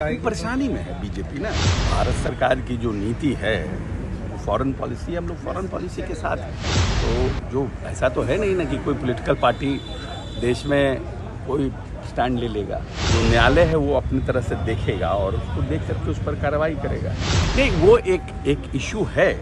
परेशानी में है बीजेपी ना। भारत सरकार की जो नीति है वो फॉरेन पॉलिसी, हम लोग फॉरेन पॉलिसी के साथ हैं। तो जो ऐसा तो है नहीं ना कि कोई पॉलिटिकल पार्टी देश में कोई स्टैंड ले लेगा। जो न्यायालय है वो अपनी तरह से देखेगा और उसको देख करके उस पर कार्रवाई करेगा। नहीं, वो एक इशू है,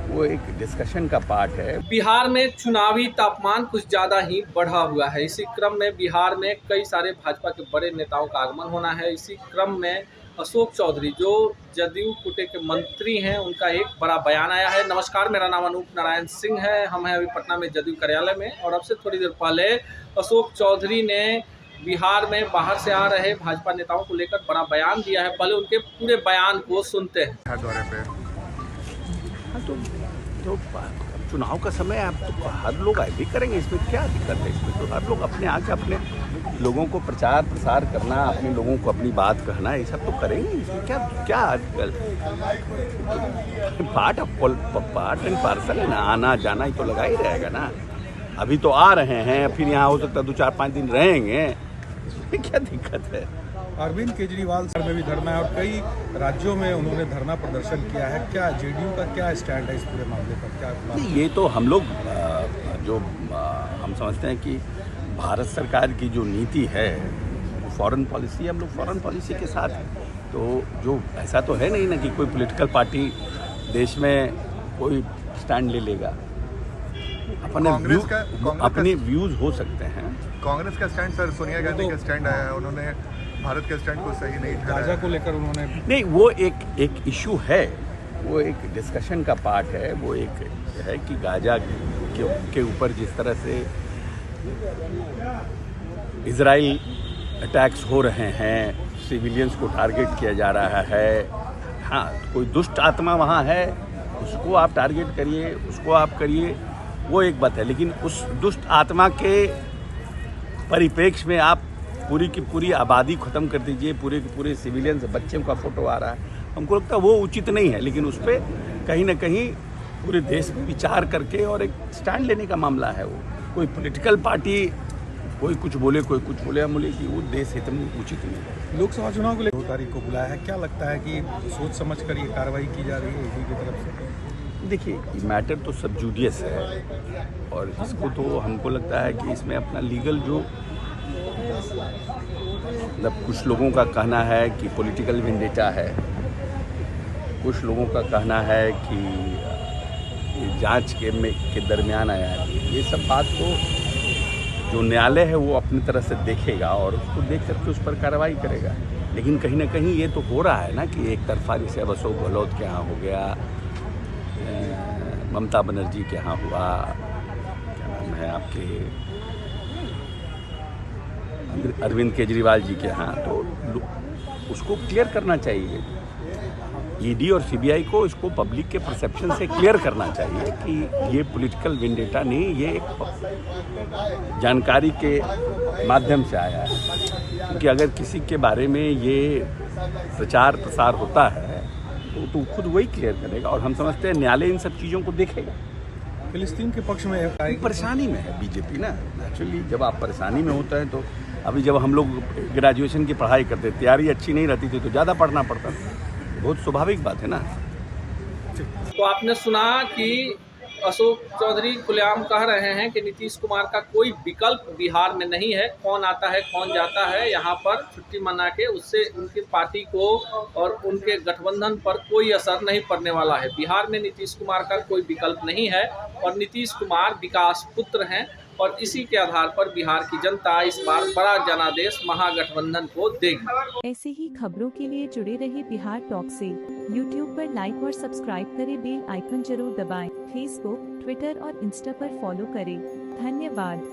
वो एक डिस्कशन का पार्ट है। बिहार में चुनावी तापमान कुछ ज्यादा ही बढ़ा हुआ है। इसी क्रम में बिहार में कई सारे भाजपा के बड़े नेताओं का आगमन होना है। इसी क्रम में अशोक चौधरी जो जदयू कोटे के मंत्री हैं, उनका एक बड़ा बयान आया है। नमस्कार, मेरा नाम अनूप नारायण सिंह है। हम हैं अभी पटना में जदयू कार्यालय में, और अब से थोड़ी देर पहले अशोक चौधरी ने बिहार में बाहर से आ रहे भाजपा नेताओं को लेकर बड़ा बयान दिया है। पहले उनके पूरे बयान को सुनते हैं। दौरे पे तो चुनाव का समय है, अब तो हर लोग आए भी करेंगे, इसमें क्या दिक्कत है? इसमें तो हर लोग अपने आके अपने लोगों को प्रचार प्रसार करना, अपने लोगों को अपनी बात कहना, ये सब तो करेंगे। इसमें क्या आजकल पार्ट एंड पार्सल है ना, आना जाना ही तो लगा ही रहेगा ना। अभी तो आ रहे हैं, फिर यहाँ हो सकता है 2-4-5 दिन रहेंगे, इसमें क्या दिक्कत है? अरविंद केजरीवाल सर में भी धरना है और कई राज्यों में उन्होंने धरना प्रदर्शन किया है। क्या जेडीयू का क्या स्टैंड है इस पूरे मामले पर? क्या नहीं, ये तो हम लोग हम समझते हैं कि भारत सरकार की जो नीति है वो फॉरेन पॉलिसी, हम लोग फॉरेन पॉलिसी के साथ हैं। तो जो ऐसा तो है नहीं ना कि कोई पॉलिटिकल पार्टी देश में कोई स्टैंड ले लेगा। अपने व्यूज हो सकते हैं। कांग्रेस का स्टैंड, सर सोनिया गांधी का स्टैंड आया है, उन्होंने भारत के स्टैंड को सही नहीं ठहराया। गाजा को लेकर उन्होंने नहीं, वो एक इशू है, वो एक डिस्कशन का पार्ट है। वो एक है कि गाजा के ऊपर जिस तरह से इजराइल अटैक्स हो रहे हैं, सिविलियंस को टारगेट किया जा रहा है। हाँ, कोई दुष्ट आत्मा वहाँ है, उसको आप टारगेट करिए, उसको आप करिए, वो एक बात है। लेकिन उस दुष्ट आत्मा के परिप्रेक्ष्य में आप पूरी की पूरी आबादी ख़त्म कर दीजिए, पूरे के पूरे सिविलियंस बच्चों का फ़ोटो आ रहा है, हमको लगता है वो उचित नहीं है। लेकिन उस पर कहीं ना कहीं पूरे देश में विचार करके और एक स्टैंड लेने का मामला है। वो कोई पॉलिटिकल पार्टी कोई कुछ बोले, कोई कुछ बोले, हम बोले कि वो देश हित में उचित नहीं है। लोकसभा चुनाव को लेकर 2 तारीख को बुलाया है। क्या लगता है कि सोच समझ कर ये कार्रवाई की जा रही है ईडी की तरफ से? देखिए, मैटर तो सब जुडियस है और इसको तो हमको लगता है कि इसमें अपना लीगल जो मतलब कुछ लोगों का कहना है कि पॉलिटिकल वेंडेटा है, कुछ लोगों का कहना है कि जांच के दरमियान आया है। ये सब बात तो जो न्यायालय है वो अपनी तरह से देखेगा और उसको देख करके उस पर कार्रवाई करेगा। लेकिन कहीं ना कहीं ये तो हो रहा है ना कि एक तरफा, जैसे अब अशोक गहलोत के यहाँ हो गया, ममता बनर्जी के यहाँ हुआ, क्या नाम है आपके अरविंद केजरीवाल जी के यहाँ, तो उसको क्लियर करना चाहिए। ईडी और सीबीआई को इसको पब्लिक के परसेप्शन से क्लियर करना चाहिए कि ये पॉलिटिकल वेंडेटा नहीं, ये एक जानकारी के माध्यम से आया है। क्योंकि अगर किसी के बारे में ये प्रचार प्रसार होता है तो खुद वही क्लियर करेगा और हम समझते हैं न्यायालय इन सब चीज़ों को देखेगा। फिलिस्तीन के पक्ष में परेशानी में है बीजेपी ना। एक्चुअली जब आप परेशानी में होता है तो अभी जब हम लोग ग्रेजुएशन की पढ़ाई करते, तैयारी अच्छी नहीं रहती थी तो ज़्यादा पढ़ना पड़ता था, बहुत स्वाभाविक बात है ना। तो आपने सुना कि अशोक चौधरी खुलेआम कह रहे हैं कि नीतीश कुमार का कोई विकल्प बिहार में नहीं है। कौन आता है कौन जाता है, यहाँ पर छुट्टी मना के उससे उनकी पार्टी को और उनके गठबंधन पर कोई असर नहीं पड़ने वाला है। बिहार में नीतीश कुमार का कोई विकल्प नहीं है और नीतीश कुमार विकास पुत्र हैं और इसी के आधार पर बिहार की जनता इस बार बड़ा जनादेश महागठबंधन को देगी। ऐसे ही खबरों के लिए जुड़े रहे बिहार टॉक से। यूट्यूब पर लाइक और सब्सक्राइब करें, बेल आइकन जरूर दबाएं। फेसबुक, ट्विटर और इंस्टा पर फॉलो करें। धन्यवाद।